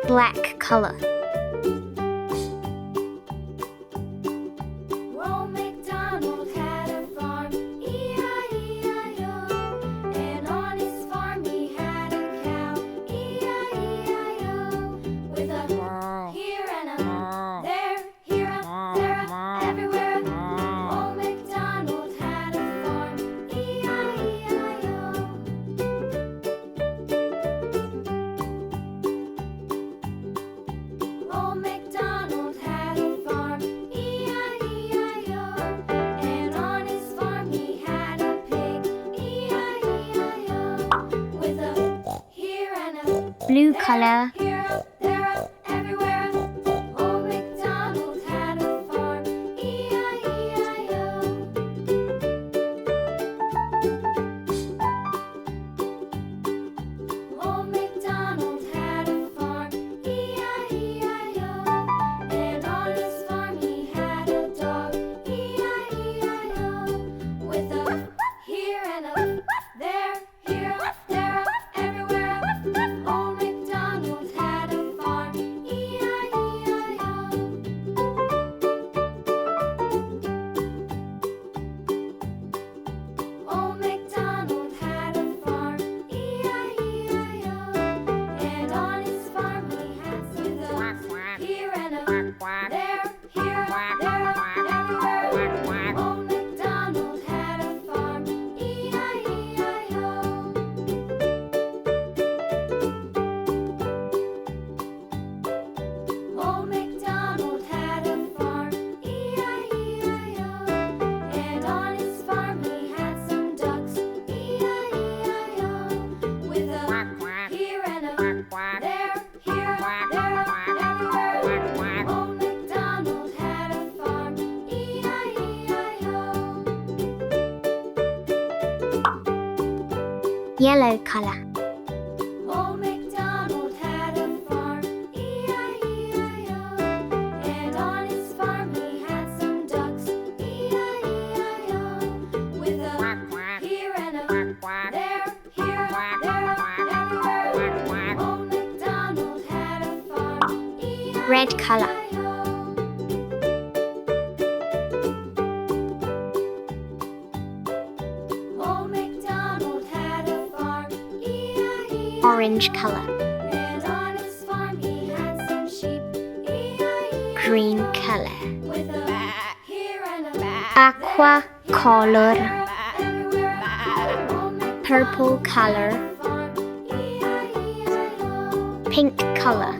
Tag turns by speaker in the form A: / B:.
A: Black color.
B: Old MacDonald had a farm, E-I-E-I-O. And on his farm he had a cow, E-I-E-I-O. With a here and a there, here a, there a, everywhere. Old MacDonald had a farm, E-I-E-I-O. Old MacDonald had a farm, E-I-E-I-O. And on his farm he had a pig, E-I-E-I-O. With a here and a
A: Blue
B: there,
A: color.
B: here a, there a, everywhere. Old MacDonald had a farm, E-I-E-I-O. Old MacDonald had a farm, E-I-E-I-O. And on his farm he had a dog, E-I-E-I-O. With a here and a there, here, there, everywhere. Old MacDonald had a farm, E-I-E-I-O. Old MacDonald had a farm, E-I-E-I-O. And on his farm he had some ducks, here and a there, here, there, everywhere. Old MacDonald had a farm, E-I-E-I-O. Old MacDonald had a farm, E-I-E-I-O. And on his farm he had some ducks, E-I-E-I-O. With a here and a there, here, there, everywhere. Old MacDonald had a farm, E-I-E-I-O.
A: Yellow color.
B: Old MacDonald had a farm, E-I-E-I-O. And on his farm he had some ducks, E-I-E-I-O. With a here and a there, here, there, everywhere. Old MacDonald had a farm, E-I-E-I-O.
A: Red color.
B: Old MacDonald had a farm, E-I-E-I-O.
A: Orange color.
B: And on his farm he had some sheep, E-I-E-I-O.
A: Green color.
B: With a here and a
A: Aqua color.
B: everywhere. Old MacDonald
A: Purple color.
B: farm, E-I-E-I-O.
A: Pink color.